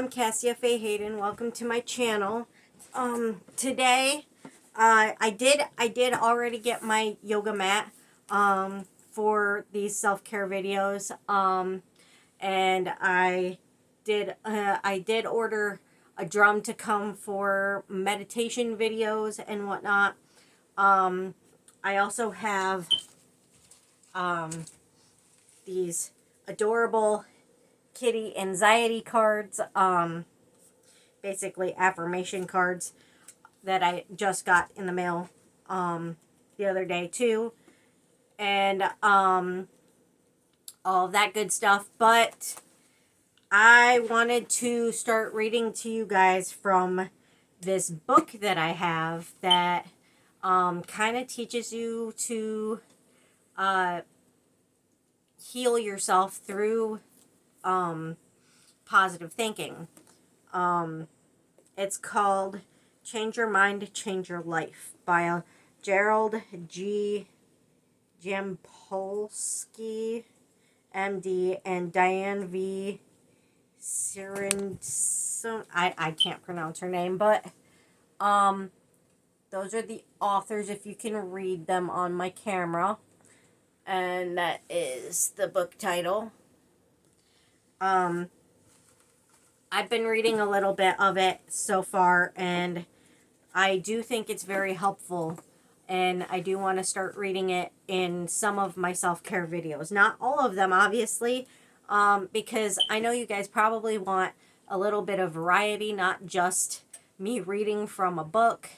I'm Cassia Faye Hayden. Welcome to my channel. Today, I did already get my yoga mat for these self-care videos. And I did order a drum to come for meditation videos and whatnot. I also have these adorable kitty anxiety cards, basically affirmation cards that I just got in the mail the other day too, and all of that good stuff. But I wanted to start reading to you guys from this book that I have that kind of teaches you to heal yourself through positive thinking. It's called Change Your Mind, Change Your Life by Gerald G. Jampolsky, MD, and Diane V. Cirincione. I can't pronounce her name, but those are the authors if you can read them on my camera. And that is the book title. I've been reading a little bit of it so far, and I do think it's very helpful, and I do want to start reading it in some of my self-care videos. Not all of them, obviously, because I know you guys probably want a little bit of variety, not just me reading from a book.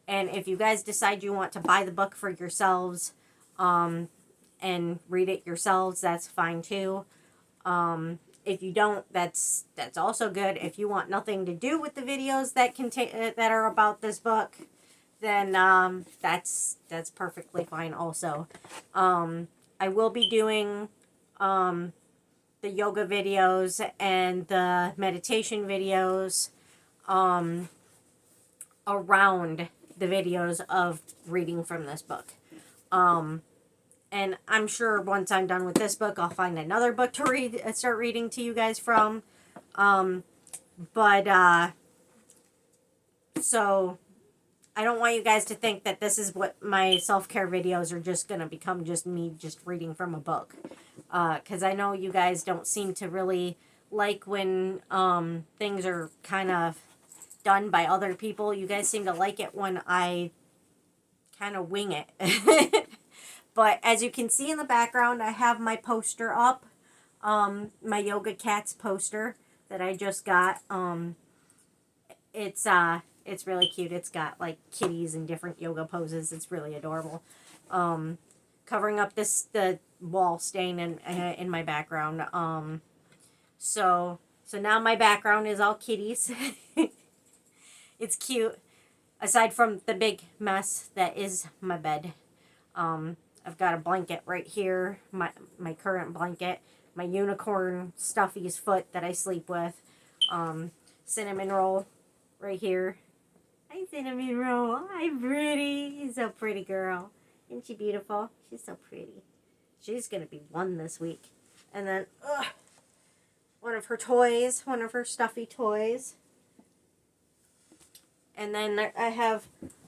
And if you guys decide you want to buy the book for yourselves and read it yourselves, that's fine too. If you don't, that's also good. If you want nothing to do with the videos that that are about this book, then that's perfectly fine also. I will be doing the yoga videos and the meditation videos around the videos of reading from this book. And I'm sure once I'm done with this book, I'll find another book to start reading to you guys from. So I don't want you guys to think that this is what my self-care videos are just going to become, just me just reading from a book. Because I know you guys don't seem to really like when things are kind of done by other people. You guys seem to like it when I kind of wing it. But as you can see in the background, I have my poster up, my Yoga Cats poster that I just got. It's really cute. It's got like kitties and different yoga poses. It's really adorable. Covering up the wall stain in my background. So now my background is all kitties. It's cute. Aside from the big mess that is my bed. I've got a blanket right here, my current blanket, my unicorn Stuffy's foot that I sleep with, Cinnamon Roll right here. Hi, Cinnamon Roll. Hi, pretty. She's so pretty, girl. Isn't she beautiful? She's so pretty. She's going to be one this week. And then, one of her toys, one of her stuffy toys. And then I have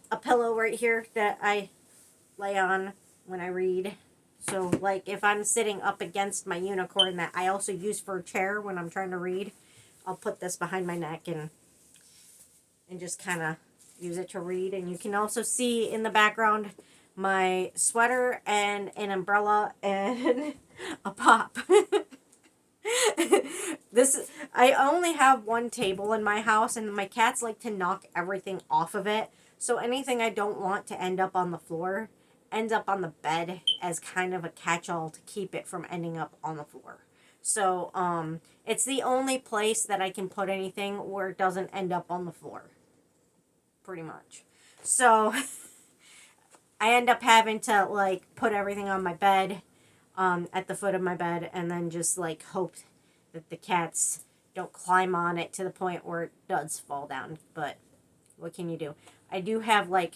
a pillow right here that I lay on when I read. So like if I'm sitting up against my unicorn that I also use for a chair when I'm trying to read, I'll put this behind my neck and just kind of use it to read. And you can also see in the background my sweater and an umbrella and a pop. I only have one table in my house, and my cats like to knock everything off of it. So anything I don't want to end up on the floor ends up on the bed as kind of a catch-all to keep it from ending up on the floor. So it's the only place that I can put anything where it doesn't end up on the floor. Pretty much. So I end up having to like put everything on my bed, at the foot of my bed, and then just like hope that the cats don't climb on it to the point where it does fall down. But what can you do? I do have like,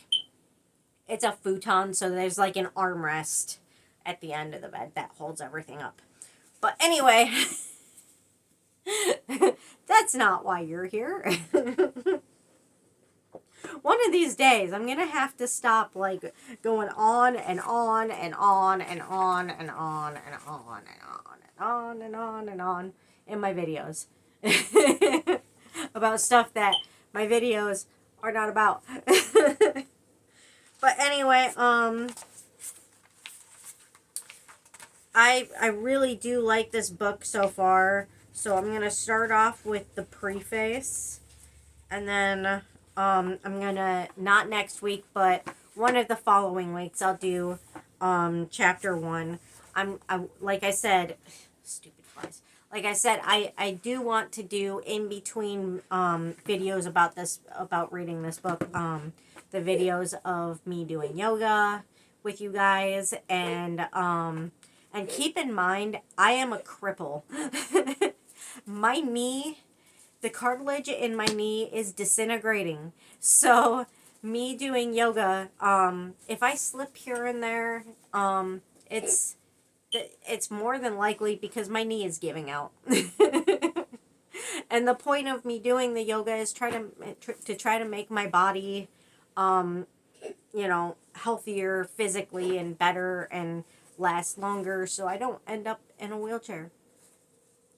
it's a futon, so there's like an armrest at the end of the bed that holds everything up. But anyway, That's not why you're here. One of these days, I'm going to have to stop, like, going on and on and on and on and on and on and on and on and on and on in my videos. About stuff that my videos are not about. But anyway, I really do like this book so far. So I'm going to start off with the preface. And then I'm going to, not next week, but one of the following weeks, I'll do chapter 1. Like I said, stupid flies. Like I said, I do want to do in between videos about this, about reading this book, the videos of me doing yoga with you guys, and keep in mind, I am a cripple. My knee, the cartilage in my knee is disintegrating. So me doing yoga, if I slip here and there, it's more than likely because my knee is giving out. And the point of me doing the yoga is try to make my body, healthier physically and better and last longer, so I don't end up in a wheelchair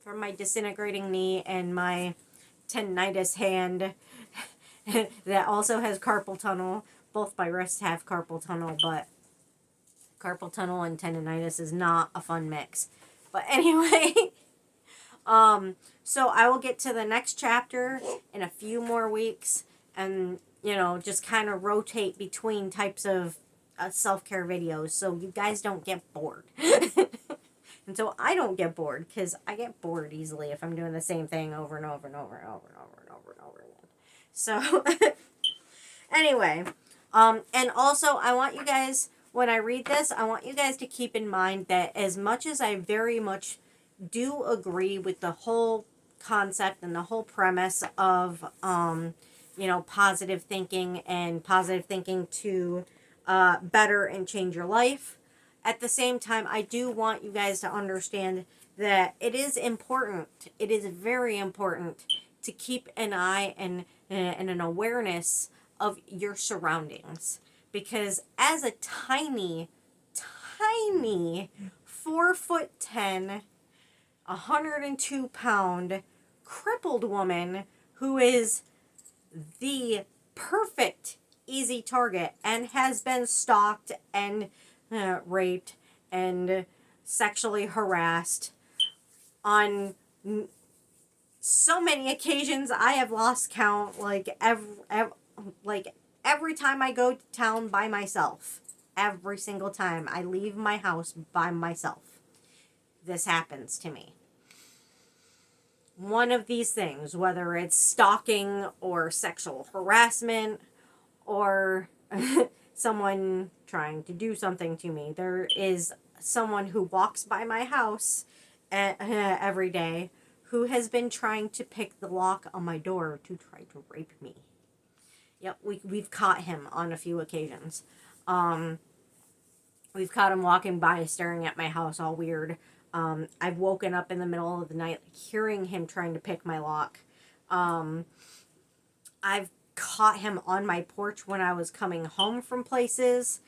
from my disintegrating knee and my tendinitis hand that also has carpal tunnel. Both my wrists have carpal tunnel, but carpal tunnel and tendinitis is not a fun mix. But anyway, so I will get to the next chapter in a few more weeks, and just kind of rotate between types of self-care videos so you guys don't get bored. And so I don't get bored, because I get bored easily if I'm doing the same thing over and over and over and over and over and over and over again. So anyway, and also I want you guys, when I read this, I want you guys to keep in mind that as much as I very much do agree with the whole concept and the whole premise of positive thinking and positive thinking to better and change your life, at the same time, I do want you guys to understand that it is important, it is very important to keep an eye and an awareness of your surroundings. Because as a tiny 4'10", 102-pound crippled woman who is the perfect easy target and has been stalked and raped and sexually harassed on so many occasions I have lost count. Like every time I go to town by myself, every single time I leave my house by myself, this happens to me. One of these things, whether it's stalking or sexual harassment or someone trying to do something to me. There is someone who walks by my house every day who has been trying to pick the lock on my door to try to rape me. Yep, we've caught him on a few occasions. We've caught him walking by, staring at my house all weird. I've woken up in the middle of the night hearing him trying to pick my lock. I've caught him on my porch when I was coming home from places,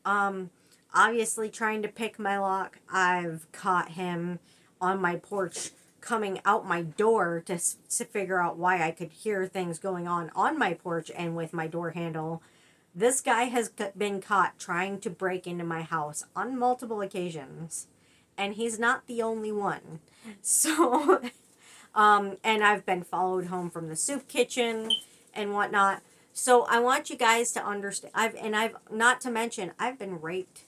obviously trying to pick my lock. I've caught him on my porch coming out my door to figure out why I could hear things going on my porch and with my door handle. This guy has been caught trying to break into my house on multiple occasions, and he's not the only one. So, and I've been followed home from the soup kitchen and whatnot. So I want you guys to understand, I've not to mention, I've been raped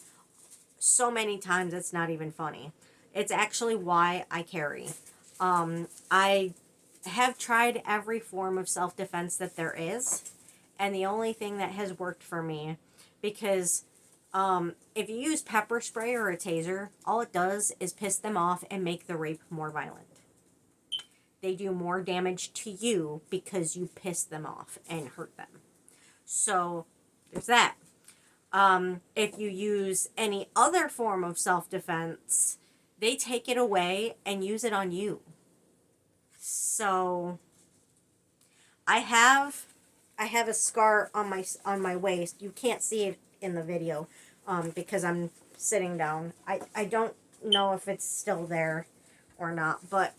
so many times it's not even funny. It's actually why I carry. I have tried every form of self-defense that there is, and the only thing that has worked for me, because if you use pepper spray or a taser, all it does is piss them off and make the rape more violent. They do more damage to you because you piss them off and hurt them. So there's that. If you use any other form of self-defense, they take it away and use it on you. So I have a scar on my waist. You can't see it in the video because I'm sitting down. I don't know if it's still there or not, but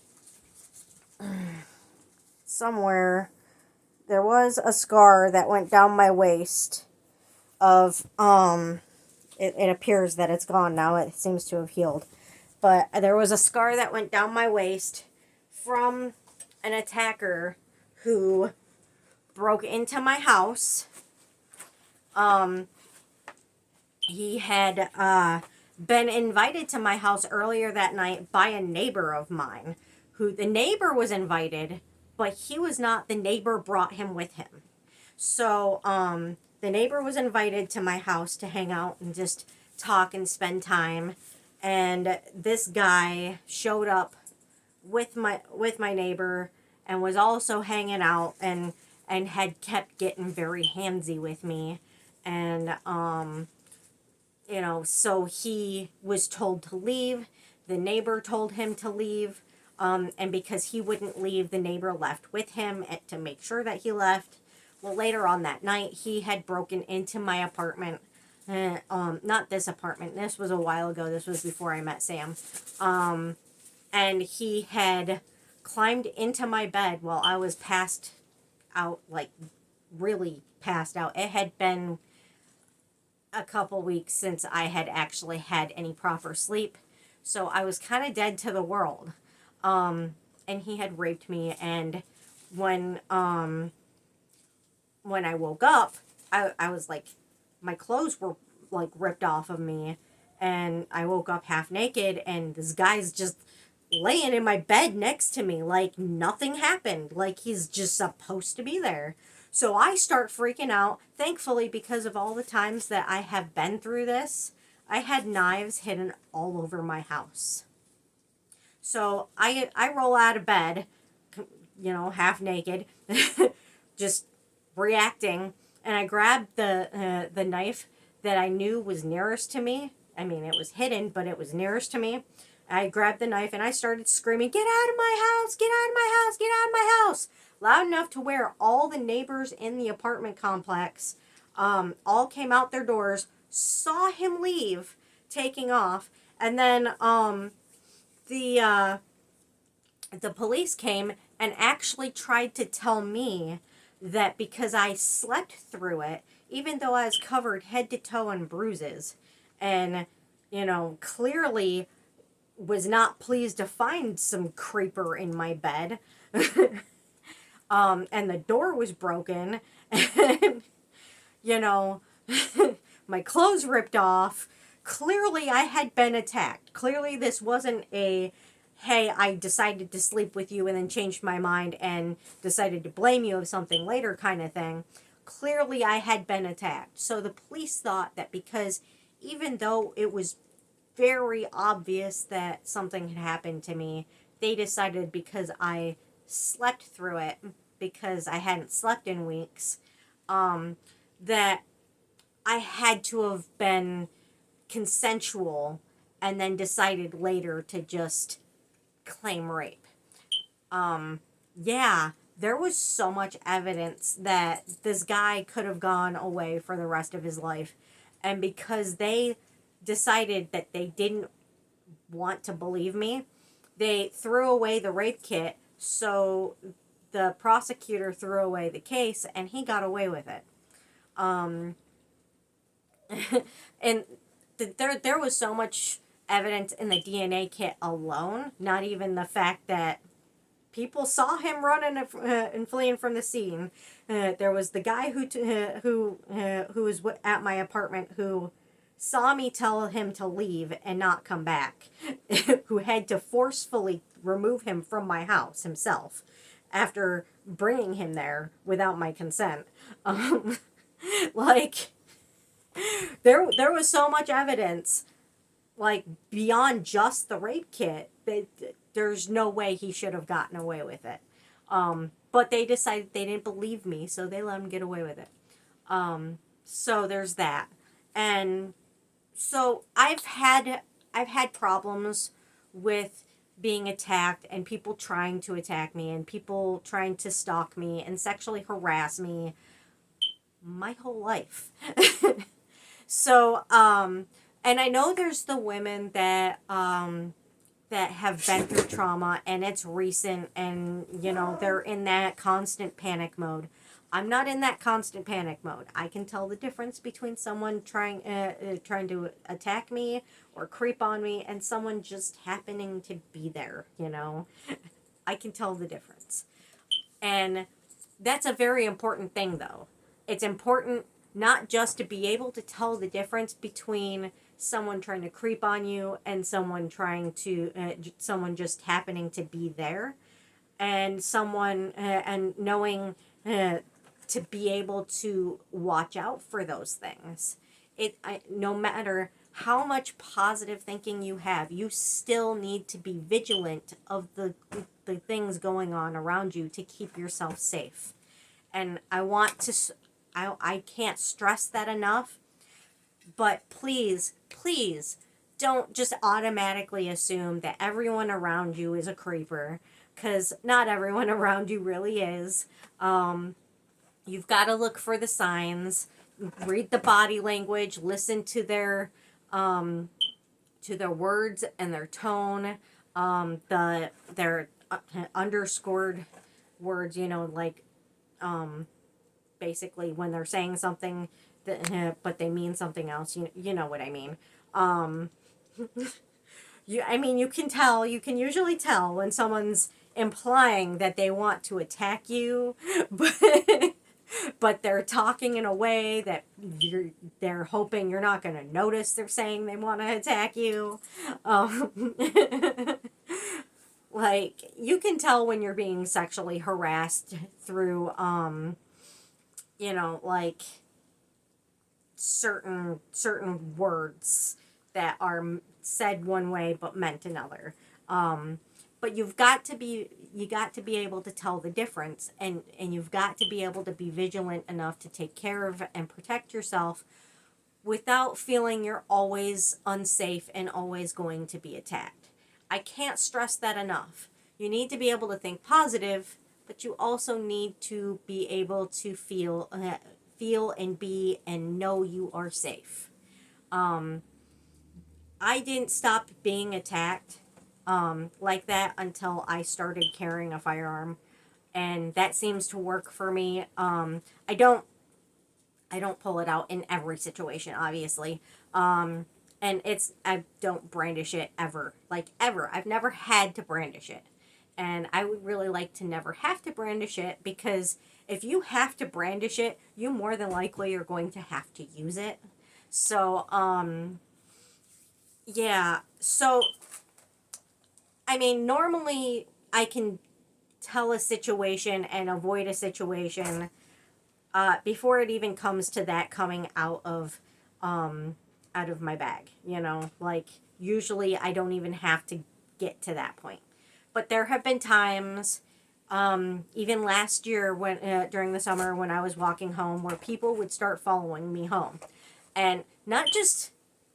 somewhere there was a scar that went down my waist of it appears that it's gone now. It seems to have healed. But there was a scar that went down my waist from an attacker who broke into my house. He had been invited to my house earlier that night by a neighbor of mine. Who the neighbor was invited, but he was not. The neighbor brought him with him. So the neighbor was invited to my house to hang out and just talk and spend time. And this guy showed up with my neighbor and was also hanging out and had kept getting very handsy with me. And so he was told to leave. The neighbor told him to leave. And because he wouldn't leave, the neighbor left with him to make sure that he left. Well, later on that night, he had broken into my apartment. Not this apartment. This was a while ago. This was before I met Sam. And he had climbed into my bed while I was passed out, like really passed out. It had been a couple weeks since I had actually had any proper sleep. So I was kind of dead to the world. And he had raped me, and when I woke up, I was like, my clothes were like ripped off of me, and I woke up half naked, and this guy's just laying in my bed next to me like nothing happened, like he's just supposed to be there. So I start freaking out. Thankfully, because of all the times that I have been through this, I had knives hidden all over my house. So I roll out of bed, half naked, just reacting, and I grabbed the knife that I knew was nearest to me. I mean, it was hidden, but it was nearest to me. I grabbed the knife and I started screaming, "Get out of my house! Get out of my house! Get out of my house!" Loud enough to where all the neighbors in the apartment complex all came out their doors, saw him leave, taking off, and then the police came and actually tried to tell me that because I slept through it, even though I was covered head to toe in bruises, and clearly was not pleased to find some creeper in my bed. And the door was broken, and my clothes ripped off. Clearly I had been attacked. Clearly this wasn't a, hey, I decided to sleep with you and then changed my mind and decided to blame you of something later kind of thing. Clearly I had been attacked. So the police thought that because even though it was very obvious that something had happened to me, they decided because I slept through it, because I hadn't slept in weeks, that I had to have been consensual, and then decided later to just claim rape. Yeah, there was so much evidence that this guy could have gone away for the rest of his life, and because they decided that they didn't want to believe me, they threw away the rape kit, so the prosecutor threw away the case, and he got away with it. And there was so much evidence in the DNA kit alone, not even the fact that people saw him running and fleeing from the scene. There was the guy who was at my apartment who saw me tell him to leave and not come back, who had to forcefully remove him from my house himself after bringing him there without my consent. There was so much evidence, like, beyond just the rape kit, that there's no way he should have gotten away with it. But they decided they didn't believe me, so they let him get away with it. So there's that. And so I've had problems with being attacked and people trying to attack me and people trying to stalk me and sexually harass me my whole life. So, and I know there's the women that have been through trauma and it's recent and, you know, they're in that constant panic mode. I'm not in that constant panic mode. I can tell the difference between someone trying to attack me or creep on me and someone just happening to be there, you know. I can tell the difference. And that's a very important thing, though. It's important not just to be able to tell the difference between someone trying to creep on you and someone someone just happening to be there, and someone and knowing to be able to watch out for those things. No matter how much positive thinking you have, you still need to be vigilant of the things going on around you to keep yourself safe. And I can't stress that enough, but please don't just automatically assume that everyone around you is a creeper, because not everyone around you really is. You've got to look for the signs, read the body language, listen to their words and their tone, their underscored words, you know, like basically when they're saying something that, but they mean something else. You know what I mean. You can usually tell when someone's implying that they want to attack you, but they're talking in a way that they're hoping you're not going to notice they're saying they want to attack you. Like, you can tell when you're being sexually harassed through, you know, like certain words that are said one way but meant another. But you got to be able to tell the difference, and you've got to be able to be vigilant enough to take care of and protect yourself without feeling you're always unsafe and always going to be attacked. I can't stress that enough. You need to be able to think positive, but you also need to be able to feel and be and know you are safe. I didn't stop being attacked like that until I started carrying a firearm, and that seems to work for me. I don't pull it out in every situation, obviously. And I don't brandish it ever. Like, ever. I've never had to brandish it. And I would really like to never have to brandish it, because if you have to brandish it, you more than likely are going to have to use it. So, yeah. So, I mean, normally I can tell a situation and avoid a situation before it even comes to that coming out of my bag, you know, like usually I don't even have to get to that point. But there have been times, even last year when during the summer when I was walking home, where people would start following me home. And not just,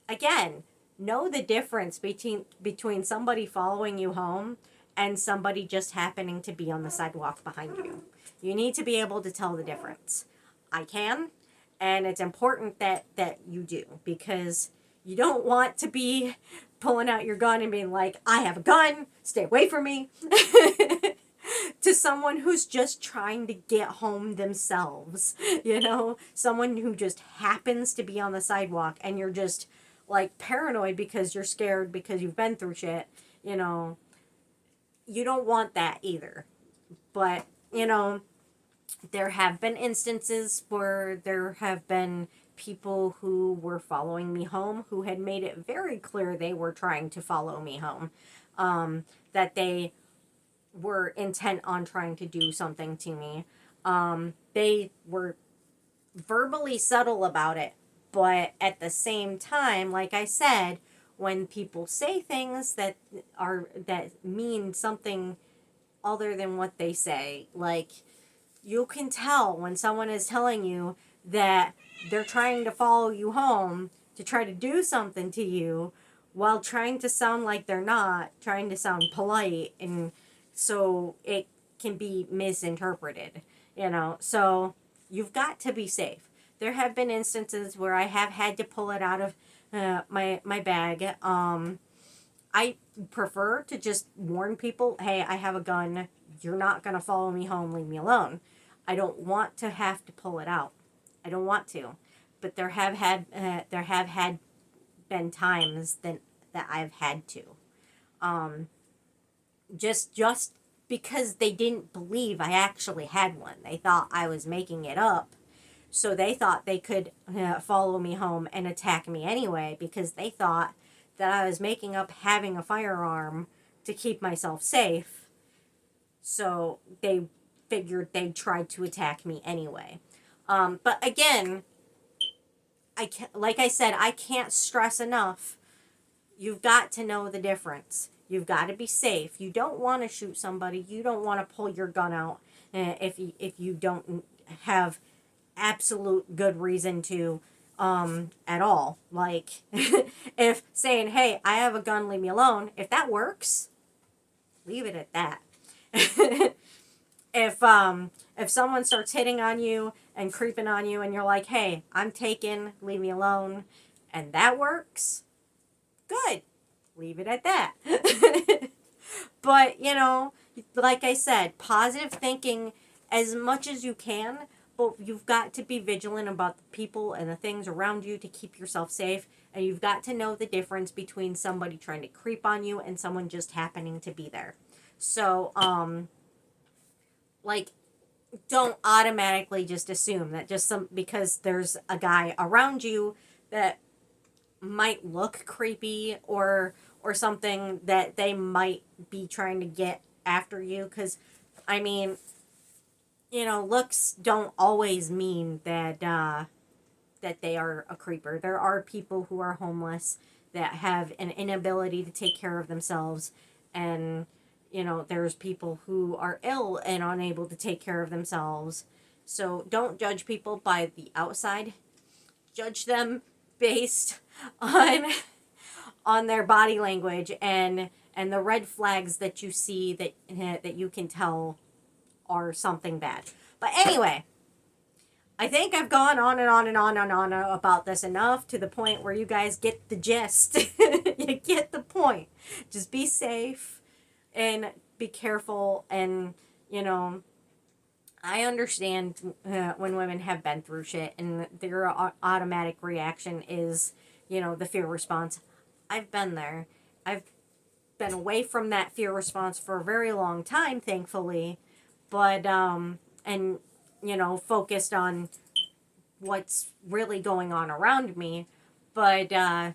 again, know the difference between somebody following you home and somebody just happening to be on the sidewalk behind you. You need to be able to tell the difference. I can. And it's important that you do, because you don't want to be pulling out your gun and being like, I have a gun, stay away from me, to someone who's just trying to get home themselves, you know, someone who just happens to be on the sidewalk and you're just like paranoid because you're scared because you've been through shit, you know. You don't want that either. But, you know, there have been instances where there have been people who were following me home who had made it very clear they were trying to follow me home, that they were intent on trying to do something to me. They were verbally subtle about it, but at the same time, like I said, when people say things that mean something other than what they say, like, you can tell when someone is telling you that they're trying to follow you home to try to do something to you while trying to sound like they're not, trying to sound polite, and so it can be misinterpreted, you know. So you've got to be safe. There have been instances where I have had to pull it out of my bag. I prefer to just warn people, hey, I have a gun. You're not going to follow me home. Leave me alone. I don't want to have to pull it out. I don't want to. But there have had been times that I've had to. Just because they didn't believe I actually had one. They thought I was making it up. So they thought they could follow me home and attack me anyway, because they thought that I was making up having a firearm to keep myself safe. So they figured they'd try to attack me anyway. But again, like I said, I can't stress enough. You've got to know the difference. You've got to be safe. You don't want to shoot somebody. You don't want to pull your gun out if you don't have absolute good reason to at all. Like if saying, hey, I have a gun, leave me alone, if that works, leave it at that. If someone starts hitting on you and creeping on you and you're like, hey, I'm taken, leave me alone, and that works, good, leave it at that. But, you know, like I said, positive thinking as much as you can, but you've got to be vigilant about the people and the things around you to keep yourself safe. And you've got to know the difference between somebody trying to creep on you and someone just happening to be there. So, like, don't automatically just assume that just because there's a guy around you that might look creepy or something, that they might be trying to get after you. Because, I mean, you know, looks don't always mean that that they are a creeper. There are people who are homeless that have an inability to take care of themselves, and you know, there's people who are ill and unable to take care of themselves. So don't judge people by the outside. Judge them based on their body language and the red flags that you see that you can tell are something bad. But anyway, I think I've gone on and on and on and on about this enough to the point where you guys get the gist. You get the point. Just be safe and be careful. And, you know, I understand when women have been through shit and their automatic reaction is, you know, the fear response. I've been there. I've been away from that fear response for a very long time, thankfully. But, and, you know, focused on what's really going on around me. But I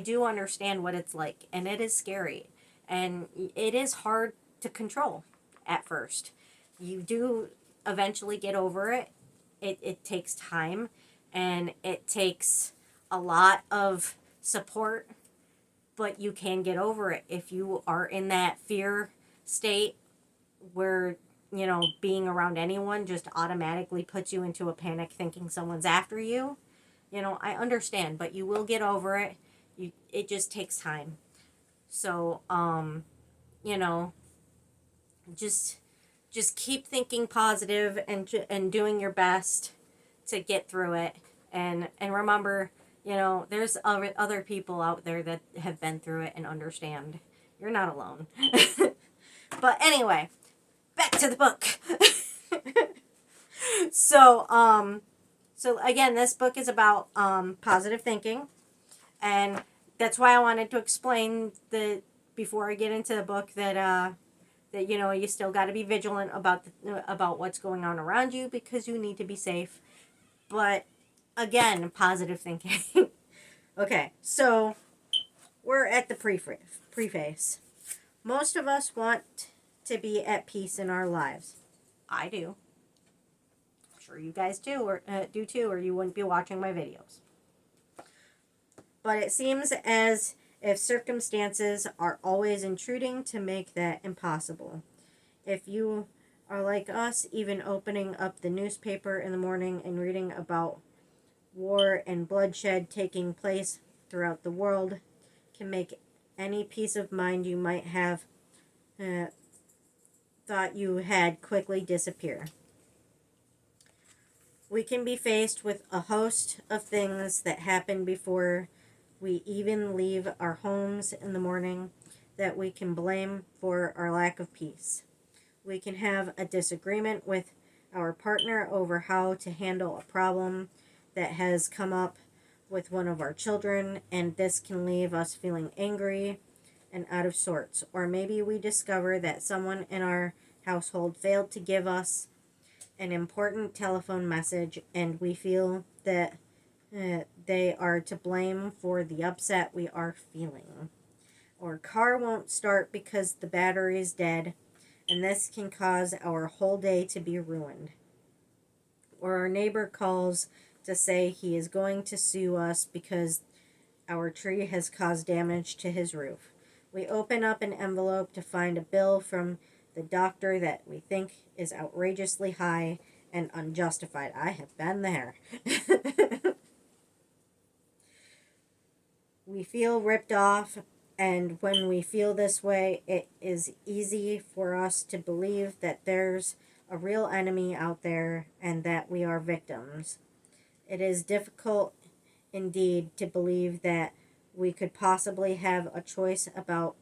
do understand what it's like, and it is scary. And it is hard to control at first. You do eventually get over it. It takes time, and it takes a lot of support, but you can get over it if you are in that fear state where, you know, being around anyone just automatically puts you into a panic thinking someone's after you. You know, I understand, but you will get over it. It just takes time. So, you know, just keep thinking positive and doing your best to get through it. And remember, you know, there's other people out there that have been through it and understand. You're not alone. But anyway, back to the book. So again, this book is about positive thinking, and that's why I wanted to explain before I get into the book that you know, you still got to be vigilant about what's going on around you, because you need to be safe. But again, positive thinking. Okay, so we're at the preface. Most of us want to be at peace in our lives. I do. I'm sure you guys do too, or you wouldn't be watching my videos. But it seems as if circumstances are always intruding to make that impossible. If you are like us, even opening up the newspaper in the morning and reading about war and bloodshed taking place throughout the world can make any peace of mind you might have thought you had quickly disappear. We can be faced with a host of things that happen before we even leave our homes in the morning that we can blame for our lack of peace. We can have a disagreement with our partner over how to handle a problem that has come up with one of our children, and this can leave us feeling angry and out of sorts. Or maybe we discover that someone in our household failed to give us an important telephone message, and we feel that they are to blame for the upset we are feeling. Or car won't start because the battery is dead, and this can cause our whole day to be ruined. Or our neighbor calls to say he is going to sue us because our tree has caused damage to his roof. We open up an envelope to find a bill from the doctor that we think is outrageously high and unjustified. I have been there. We feel ripped off, and when we feel this way, it is easy for us to believe that there's a real enemy out there and that we are victims. It is difficult indeed to believe that we could possibly have a choice about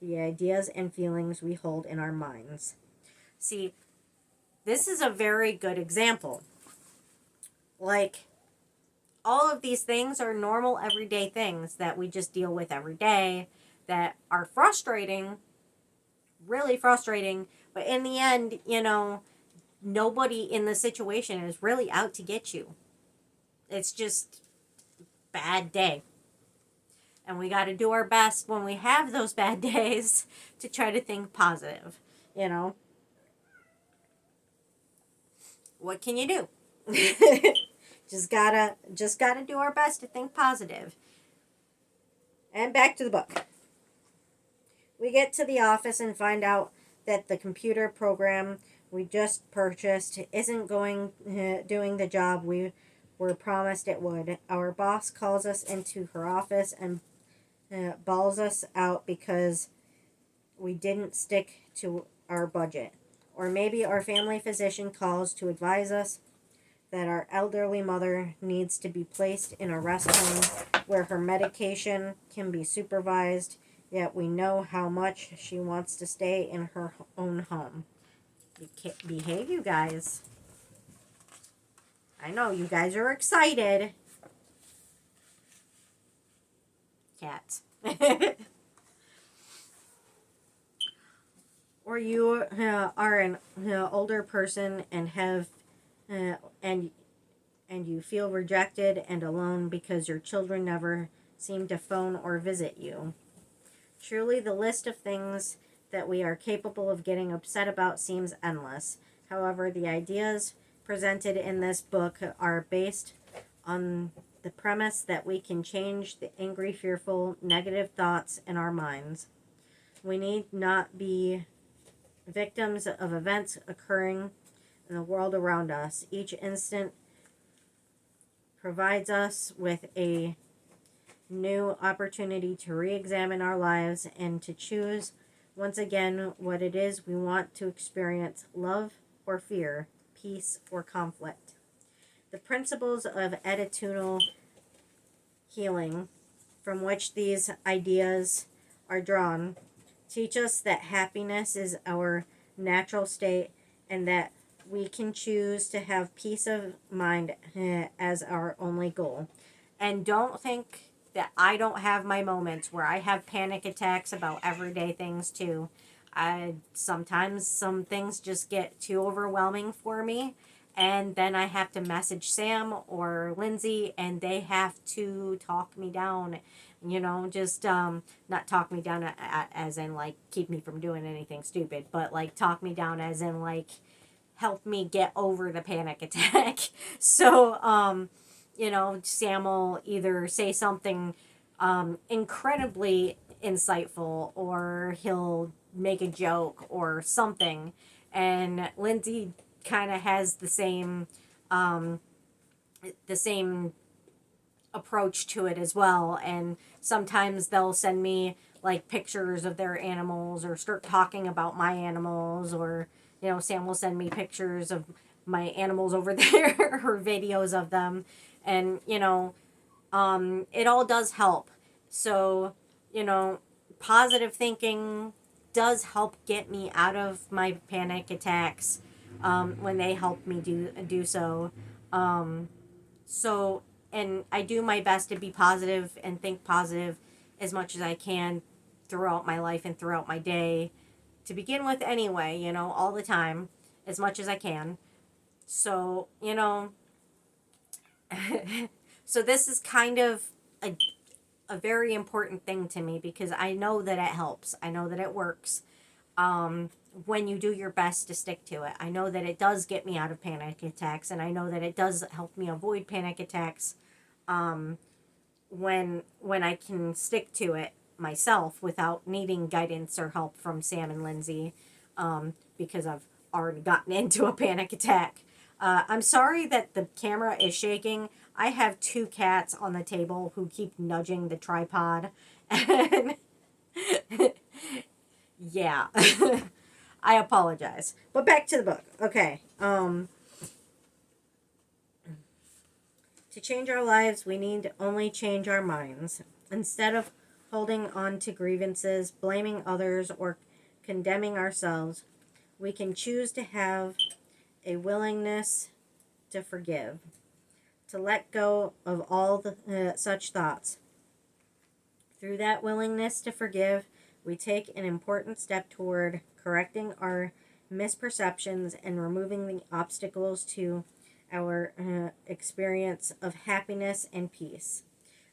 the ideas and feelings we hold in our minds. See, this is a very good example. Like, all of these things are normal everyday things that we just deal with every day that are frustrating, really frustrating, but in the end, nobody in the situation is really out to get you. It's just bad day. And we got to do our best when we have those bad days to try to think positive, What can you do? just gotta do our best to think positive. And back to the book. We get to the office and find out that the computer program we just purchased isn't doing the job we were promised it would. Our boss calls us into her office and bawls us out because we didn't stick to our budget. Or maybe our family physician calls to advise us that our elderly mother needs to be placed in a rest home where her medication can be supervised, yet we know how much she wants to stay in her own home. Behave, you guys. I know you guys are excited. Cats. Or you are an older person and have and you feel rejected and alone because your children never seem to phone or visit you. Truly, the list of things that we are capable of getting upset about seems endless. However, the ideas presented in this book are based on the premise that we can change the angry, fearful, negative thoughts in our minds. We need not be victims of events occurring in the world around us. Each instant provides us with a new opportunity to re-examine our lives and to choose once again what it is we want to experience: love or fear, peace or conflict. The principles of attitudinal healing from which these ideas are drawn teach us that happiness is our natural state and that we can choose to have peace of mind as our only goal. And don't think that I don't have my moments where I have panic attacks about everyday things too. Sometimes some things just get too overwhelming for me, and then I have to message Sam or Lindsay, and they have to talk me down. Just not talk me down as in like keep me from doing anything stupid, but like talk me down as in like help me get over the panic attack. So Sam will either say something incredibly insightful, or he'll make a joke or something, and Lindsay kind of has the same approach to it as well. And sometimes they'll send me like pictures of their animals or start talking about my animals, or Sam will send me pictures of my animals over there or videos of them. And it all does help. So positive thinking does help get me out of my panic attacks, when they help me do so. um, so, and I do my best to be positive and think positive as much as I can throughout my life and throughout my day, to begin with anyway, all the time, as much as I can. So, so this is kind of a very important thing to me, because I know that it helps. I know that it works, when you do your best to stick to it. I know that it does get me out of panic attacks, and I know that it does help me avoid panic attacks, when I can stick to it myself without needing guidance or help from Sam and Lindsay, because I've already gotten into a panic attack. I'm sorry that the camera is shaking. I have 2 cats on the table who keep nudging the tripod. And yeah. I apologize. But back to the book. Okay. To change our lives, we need only change our minds. Instead of holding on to grievances, blaming others, or condemning ourselves, we can choose to have a willingness to forgive, to let go of all the such thoughts. Through that willingness to forgive, we take an important step toward correcting our misperceptions and removing the obstacles to our experience of happiness and peace.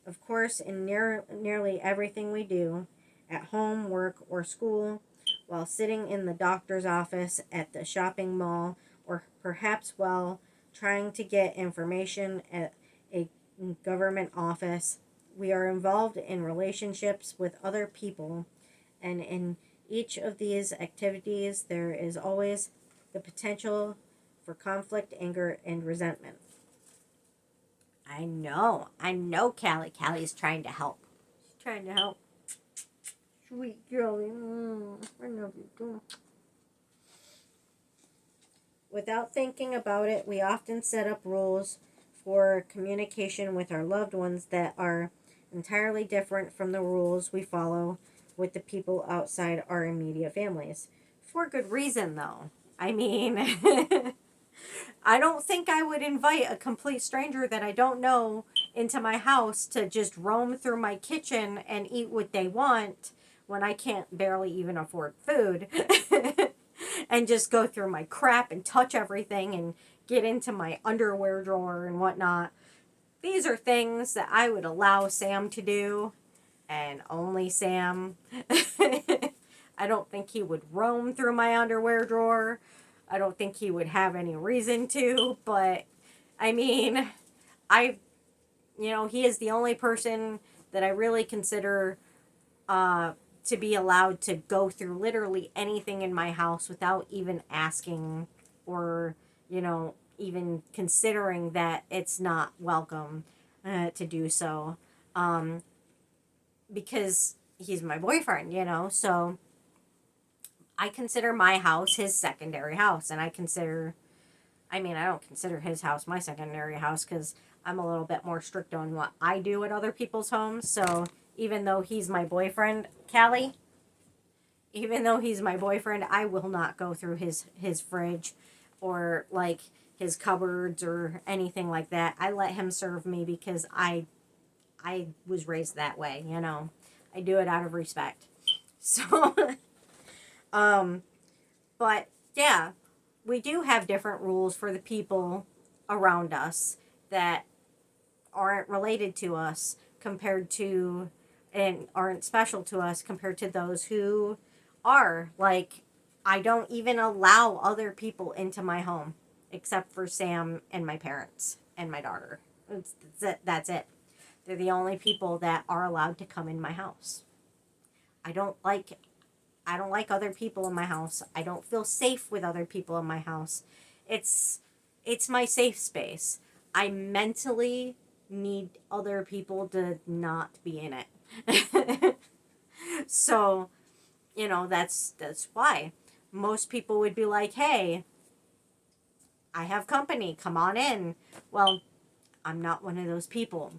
Of course, in nearly everything we do, at home, work, or school, while sitting in the doctor's office, at the shopping mall, or perhaps while trying to get information at a government office, we are involved in relationships with other people, and in each of these activities there is always the potential for conflict, anger, and resentment. I know, Callie. Callie's trying to help. She's trying to help. Sweet girlie. I love you too. Without thinking about it, we often set up rules for communication with our loved ones that are entirely different from the rules we follow with the people outside our immediate families. For good reason, though. I mean, I don't think I would invite a complete stranger that I don't know into my house to just roam through my kitchen and eat what they want when I can't barely even afford food. And just go through my crap and touch everything and get into my underwear drawer and whatnot. These are things that I would allow Sam to do, and only Sam. I don't think he would roam through my underwear drawer. I don't think he would have any reason to, but I mean, he is the only person that I really consider to be allowed to go through literally anything in my house without even asking, or, even considering that it's not welcome to do so. Because he's my boyfriend, so I consider my house his secondary house. And I don't consider his house my secondary house, because I'm a little bit more strict on what I do at other people's homes. So even though he's my boyfriend, Callie, I will not go through his fridge, or like his cupboards or anything like that. I let him serve me because I was raised that way, I do it out of respect. So, but yeah, we do have different rules for the people around us that aren't related to us, compared to, and aren't special to us, compared to those who are. Like, I don't even allow other people into my home except for Sam and my parents and my daughter. That's it. They're the only people that are allowed to come in my house. I don't like other people in my house. I don't feel safe with other people in my house. It's my safe space. I mentally need other people to not be in it. So, you know, that's why most people would be like, hey, I have company, come on in. Well, I'm not one of those people.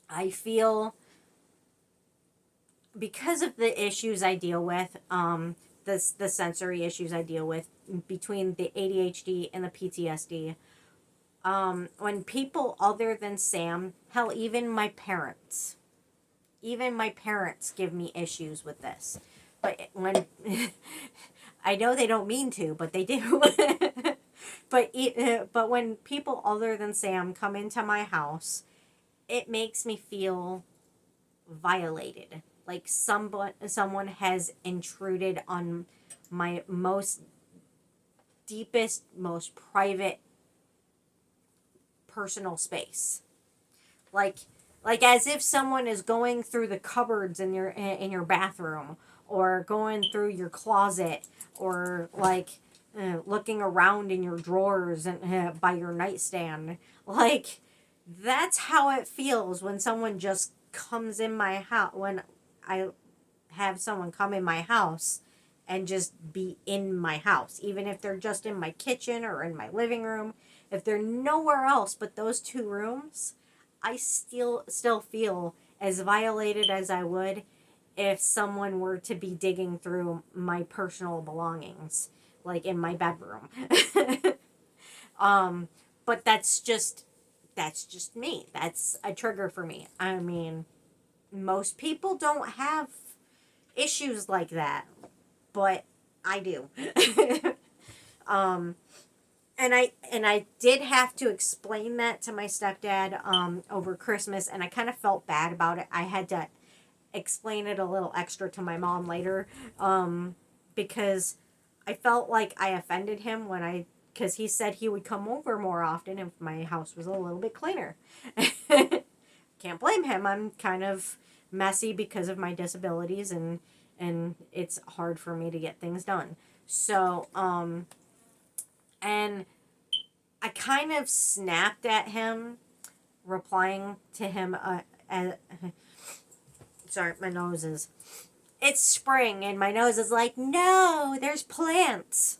I feel, because of the issues I deal with, the sensory issues I deal with between the ADHD and the PTSD, when people other than Sam, hell, even my parents give me issues with this. But when I know they don't mean to, but they do. But when people other than Sam come into my house, it makes me feel violated. Like someone has intruded on my most deepest, most private, personal space. Like as if someone is going through the cupboards in your bathroom, or going through your closet, or like looking around in your drawers and by your nightstand. Like, that's how it feels when someone just comes in my house, when I have someone come in my house and just be in my house, even if they're just in my kitchen or in my living room. If they're nowhere else but those two rooms, I still feel as violated as I would if someone were to be digging through my personal belongings, like in my bedroom. But that's just me. That's a trigger for me. I mean, most people don't have issues like that, but I do. And I did have to explain that to my stepdad over Christmas, and I kind of felt bad about it. I had to explain it a little extra to my mom later, because I felt like I offended him because he said he would come over more often if my house was a little bit cleaner. Can't blame him. I'm kind of messy because of my disabilities, and it's hard for me to get things done. So, and I kind of snapped at him, replying to him, sorry, my nose is, it's spring, and my nose is like, no, there's plants.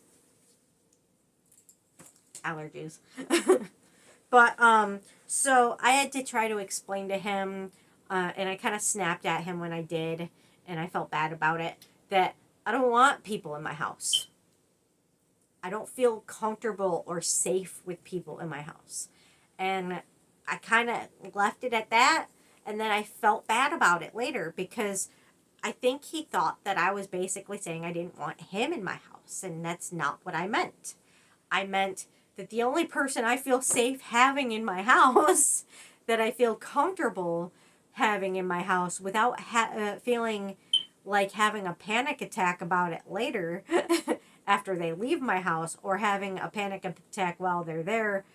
Allergies. But, so I had to try to explain to him, and I kind of snapped at him when I did, and I felt bad about it, that I don't want people in my house. I don't feel comfortable or safe with people in my house. And I kind of left it at that, and then I felt bad about it later, because I think he thought that I was basically saying I didn't want him in my house, and that's not what I meant. I meant that the only person I feel safe having in my house, that I feel comfortable having in my house without feeling like having a panic attack about it later after they leave my house, or having a panic attack while they're there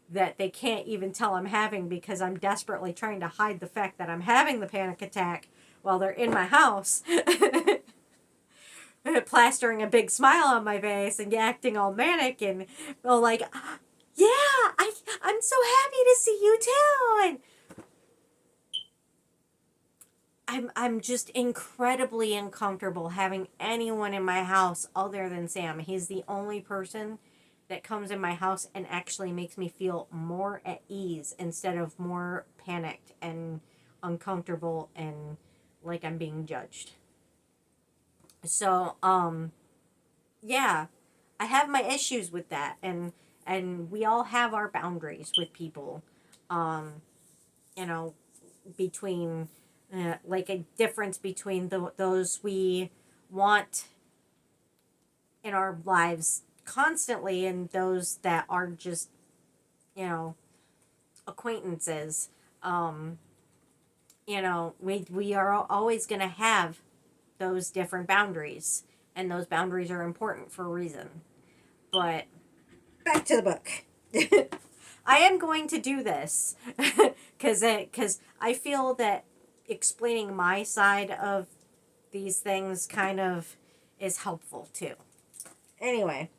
that they can't even tell I'm having, because I'm desperately trying to hide the fact that I'm having the panic attack while they're in my house. Plastering a big smile on my face and acting all manic and all like, yeah, I'm so happy to see you too. And I'm just incredibly uncomfortable having anyone in my house other than Sam. He's the only person that comes in my house and actually makes me feel more at ease instead of more panicked and uncomfortable and like I'm being judged. So, yeah, I have my issues with that, and we all have our boundaries with people, you know, between like a difference between those we want in our lives constantly and those that are just, you know, acquaintances. You know, we are always going to have those different boundaries, and those boundaries are important for a reason. But back to the book. I am going to do this because I feel that explaining my side of these things kind of is helpful too. Anyway.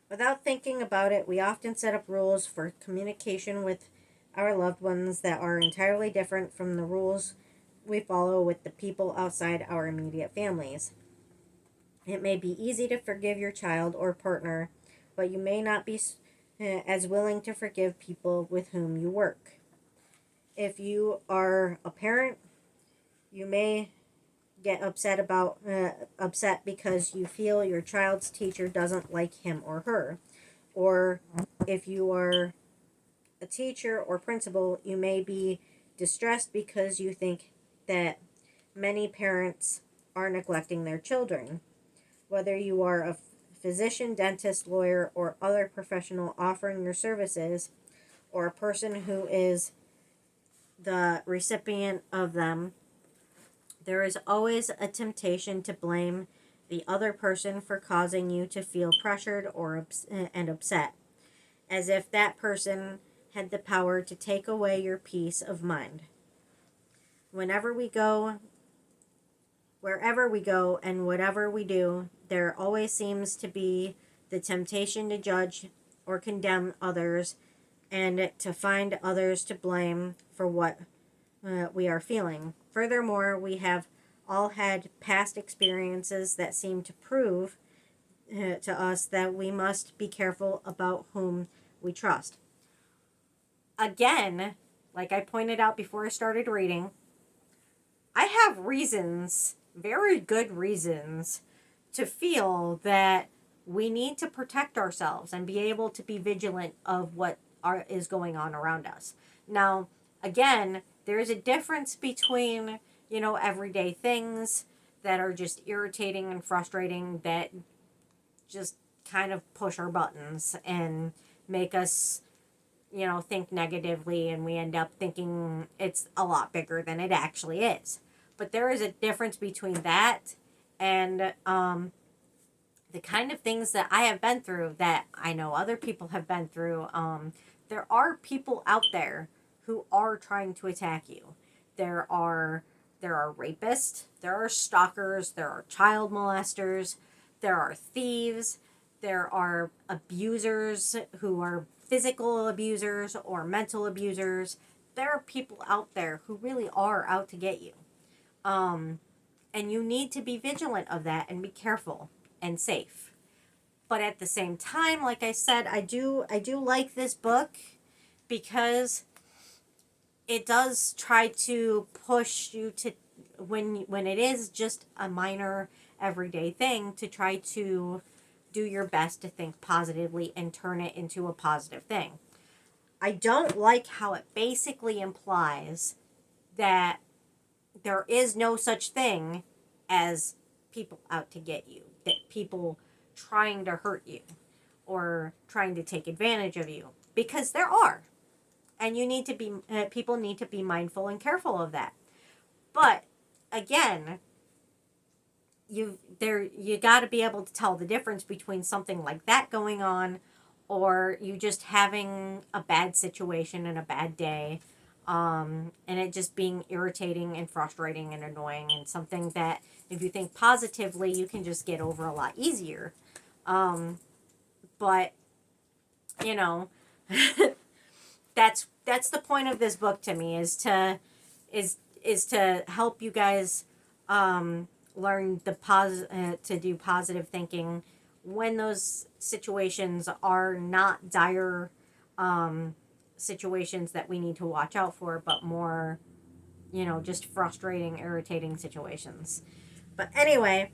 Without thinking about it, we often set up rules for communication with our loved ones that are entirely different from the rules we follow with the people outside our immediate families. It may be easy to forgive your child or partner, but you may not be as willing to forgive people with whom you work. If you are a parent, you may get upset because you feel your child's teacher doesn't like him or her. Or if you are a teacher or principal, you may be distressed because you think that many parents are neglecting their children. Whether you are a physician, dentist, lawyer, or other professional offering your services, or a person who is the recipient of them, there is always a temptation to blame the other person for causing you to feel pressured and upset, as if that person had the power to take away your peace of mind. Whenever we go, wherever we go, and whatever we do, there always seems to be the temptation to judge or condemn others and to find others to blame for what we are feeling. Furthermore, we have all had past experiences that seem to prove to us that we must be careful about whom we trust. Again, like I pointed out before I started reading, I have reasons, very good reasons, to feel that we need to protect ourselves and be able to be vigilant of what is going on around us. Now, again, there's a difference between, everyday things that are just irritating and frustrating that just kind of push our buttons and make us, think negatively, and we end up thinking it's a lot bigger than it actually is. But there is a difference between that and the kind of things that I have been through that I know other people have been through. There are people out there who are trying to attack you. There are rapists, there are stalkers, there are child molesters, there are thieves, there are abusers who are physical abusers or mental abusers. There are people out there who really are out to get you. And you need to be vigilant of that and be careful and safe. But at the same time, like I said, I do like this book because it does try to push you to, when it is just a minor everyday thing, to try to do your best to think positively and turn it into a positive thing. I don't like how it basically implies that there is no such thing as people out to get you, that people trying to hurt you or trying to take advantage of you, because there are. And you need to be, people need to be mindful and careful of that. But again, you got to be able to tell the difference between something like that going on or you just having a bad situation and a bad day, and it just being irritating and frustrating and annoying, and something that if you think positively you can just get over a lot easier. But that's the point of this book to me, is to help you guys learn to do positive thinking when those situations are not dire situations that we need to watch out for, but more, just frustrating, irritating situations. But anyway,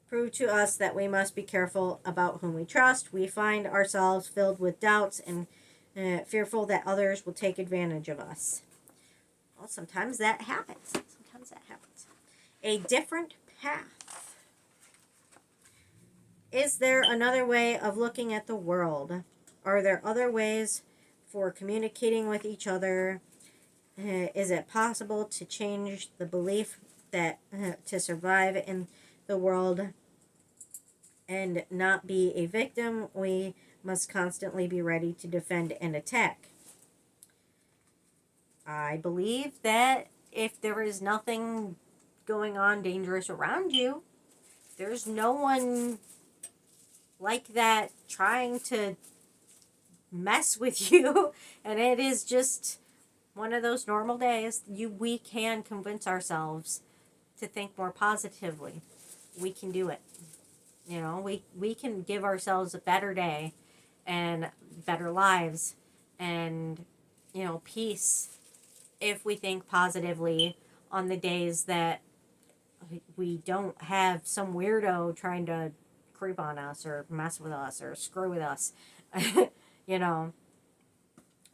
prove to us that we must be careful about whom we trust. We find ourselves filled with doubts and fearful that others will take advantage of us. Well, sometimes that happens. A different path. Is there another way of looking at the world? Are there other ways for communicating with each other? Is it possible to change the belief that to survive in the world and not be a victim, we must constantly be ready to defend and attack? I believe that if there is nothing going on dangerous around you, There's no one like that trying to mess with you. And it is just one of those normal days. We can convince ourselves to think more positively. We can do it. You know, we can give ourselves a better day and better lives and, you know, peace if we think positively on the days that we don't have some weirdo trying to creep on us or mess with us or screw with us. You know,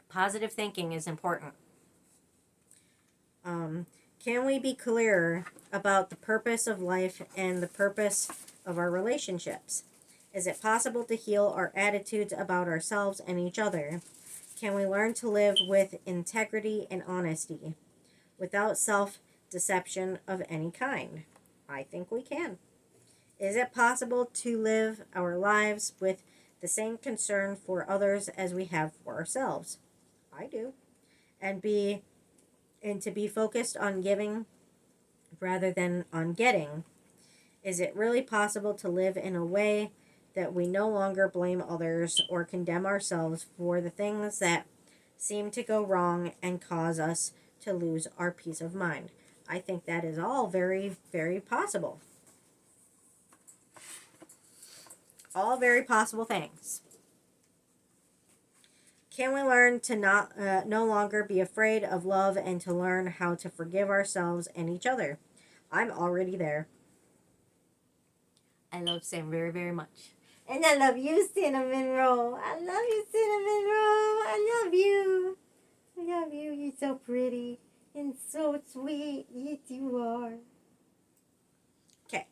positive thinking is important. Can we be clearer about the purpose of life and the purpose of our relationships? Is it possible to heal our attitudes about ourselves and each other? Can we learn to live with integrity and honesty without self-deception of any kind? I think we can. Is it possible to live our lives with the same concern for others as we have for ourselves? I do. And to be focused on giving rather than on getting. Is it really possible to live in a way that we no longer blame others or condemn ourselves for the things that seem to go wrong and cause us to lose our peace of mind? I think that is all very, very possible. All very possible things. Can we learn to no longer be afraid of love and to learn how to forgive ourselves and each other? I'm already there. I love Sam very, very much. And I love you, Cinnamon Roll. I love you, Cinnamon Roll. I love you. I love you. You're so pretty and so sweet. Yes, you are. Okay.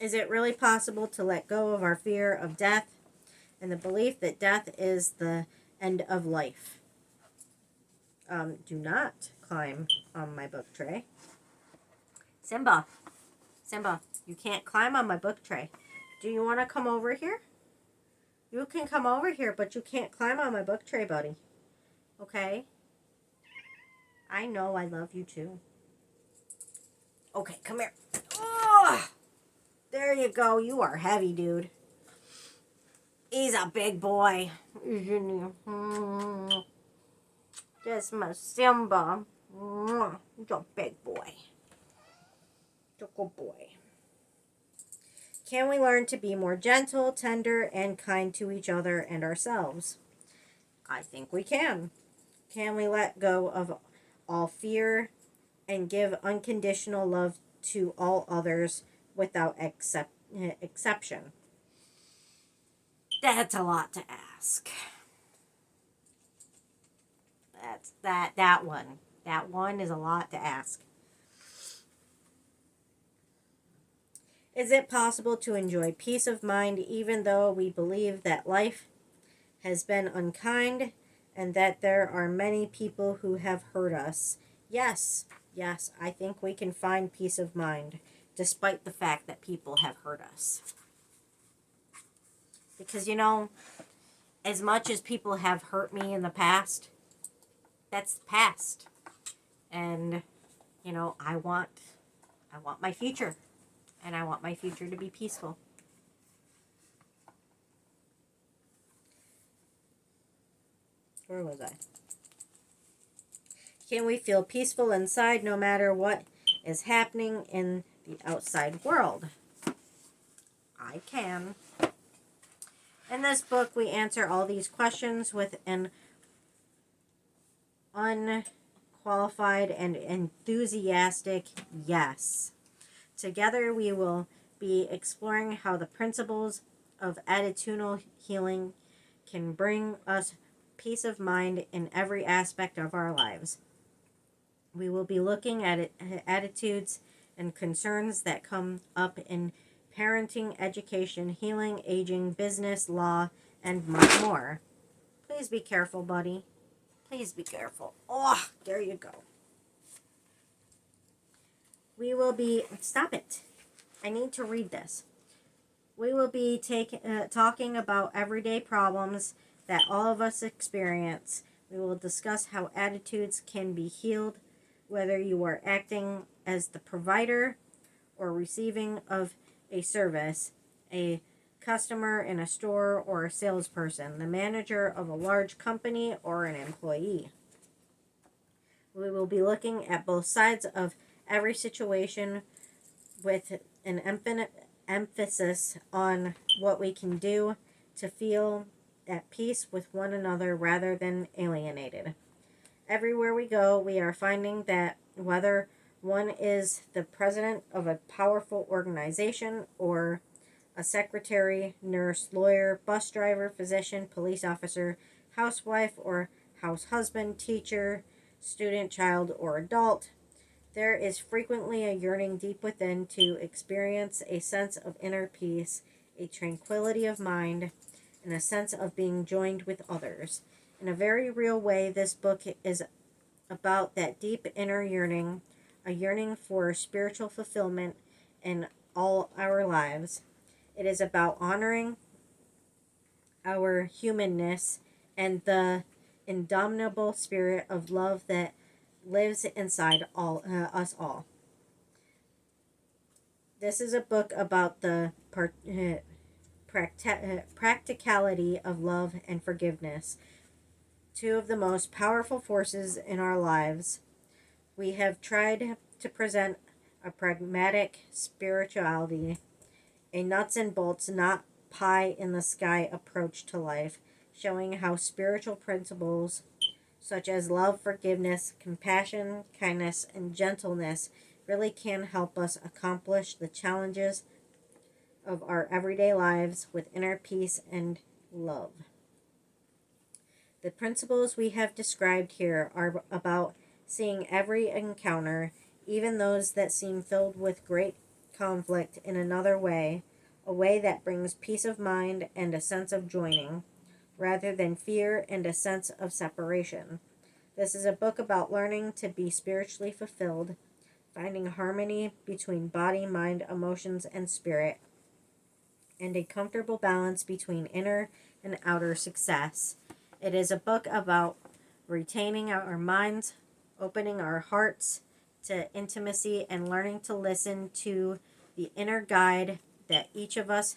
Is it really possible to let go of our fear of death and the belief that death is the end of life? Do not climb on my book tray. Simba, you can't climb on my book tray. Do you want to come over here? You can come over here, but you can't climb on my book tray, buddy. Okay? I know I love you too. Okay, come here. Oh, there you go. You are heavy, dude. He's a big boy. That's my Simba. He's a big boy. He's a good boy. Can we learn to be more gentle, tender, and kind to each other and ourselves? I think we can. Can we let go of all fear and give unconditional love to all others without exception? That's a lot to ask. That one. That one is a lot to ask. Is it possible to enjoy peace of mind even though we believe that life has been unkind and that there are many people who have hurt us? Yes, I think we can find peace of mind despite the fact that people have hurt us. Because, you know, as much as people have hurt me in the past, that's the past. And, you know, I want my future. And I want my future to be peaceful. Where was I? Can we feel peaceful inside no matter what is happening in the outside world? I can. In this book, we answer all these questions with an unqualified and enthusiastic yes. Together, we will be exploring how the principles of attitudinal healing can bring us peace of mind in every aspect of our lives. We will be looking at attitudes and concerns that come up in parenting, education, healing, aging, business, law, and much more. Please be careful, buddy. Please be careful. Oh, there you go. We will be... Stop it. I need to read this. We will be talking about everyday problems that all of us experience. We will discuss how attitudes can be healed, whether you are acting as the provider or receiving of a service, a customer in a store or a salesperson, the manager of a large company or an employee. We will be looking at both sides of every situation with an emphasis on what we can do to feel at peace with one another rather than alienated. Everywhere we go, we are finding that whether one is the president of a powerful organization or a secretary, nurse, lawyer, bus driver, physician, police officer, housewife or house husband, teacher, student, child, or adult, there is frequently a yearning deep within to experience a sense of inner peace, a tranquility of mind, and a sense of being joined with others. In a very real way, this book is about that deep inner yearning, a yearning for spiritual fulfillment in all our lives. It is about honoring our humanness and the indomitable spirit of love that lives inside us all. This is a book about the practicality of love and forgiveness, two of the most powerful forces in our lives. We have tried to present a pragmatic spirituality, a nuts and bolts, not pie in the sky approach to life, showing how spiritual principles such as love, forgiveness, compassion, kindness, and gentleness really can help us accomplish the challenges of our everyday lives with inner peace and love. The principles we have described here are about seeing every encounter, even those that seem filled with great conflict, in another way, a way that brings peace of mind and a sense of joining, rather than fear and a sense of separation. This is a book about learning to be spiritually fulfilled, finding harmony between body, mind, emotions, and spirit, and a comfortable balance between inner and outer success. It is a book about retaining our minds, opening our hearts to intimacy, and learning to listen to the inner guide that each of us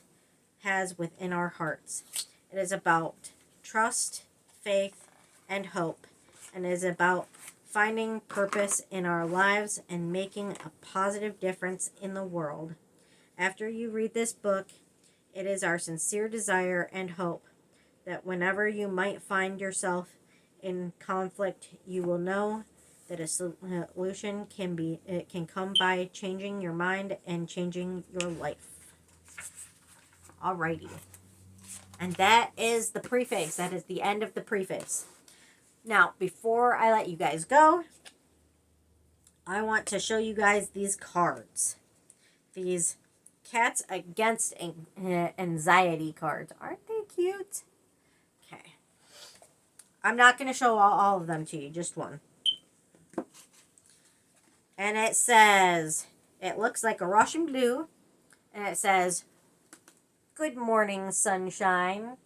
has within our hearts. It is about trust, faith, and hope, and is about finding purpose in our lives and making a positive difference in the world. After you read this book, it is our sincere desire and hope that whenever you might find yourself in conflict, you will know that a solution can come by changing your mind and changing your life. Alrighty. And that is the preface. That is the end of the preface. Now, before I let you guys go, I want to show you guys these cards. These Cats Against Anxiety cards. Aren't they cute? Okay. I'm not going to show all of them to you, just one. And it says, it looks like a Russian blue, and it says, "Good morning, sunshine."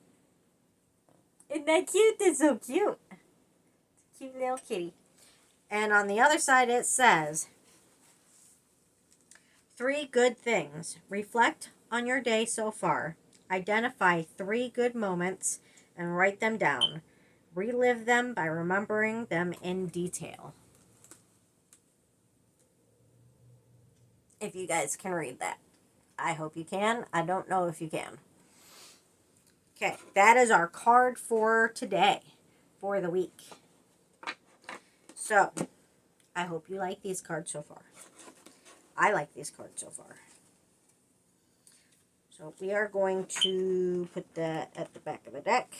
Isn't that cute? It's so cute. It's a cute little kitty. And on the other side it says, "3 good things. Reflect on your day so far. Identify 3 good moments and write them down. Relive them by remembering them in detail." If you guys can read that. I hope you can. I don't know if you can. Okay, that is our card for today, for the week. So, I hope you like these cards so far. I like these cards so far. So, we are going to put that at the back of the deck,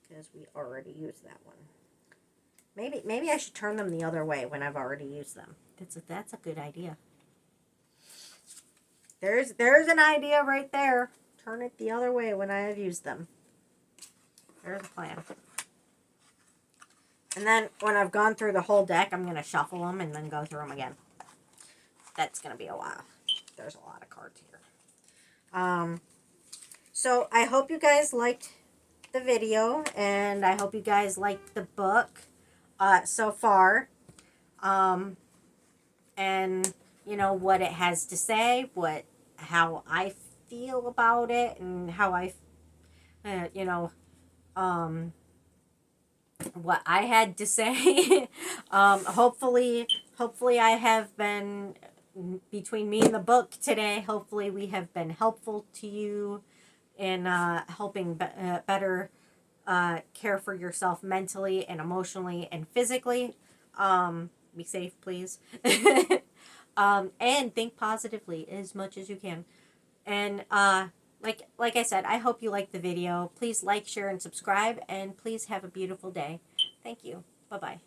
because we already used that one. Maybe I should turn them the other way when I've already used them. That's a good idea. There's an idea right there. Turn it the other way when I have used them. There's a plan. And then when I've gone through the whole deck, I'm going to shuffle them and then go through them again. That's going to be a while. There's a lot of cards here. So I hope you guys liked the video, and I hope you guys liked the book so far. And you know, what it has to say, how I feel about it, and how you know, what I had to say. Hopefully I have been, between me and the book today, hopefully we have been helpful to you in helping better care for yourself mentally and emotionally and physically. Be safe, please. And think positively as much as you can. And like I said, I hope you liked the video. Please like, share, and subscribe. And please have a beautiful day. Thank you. Bye-bye.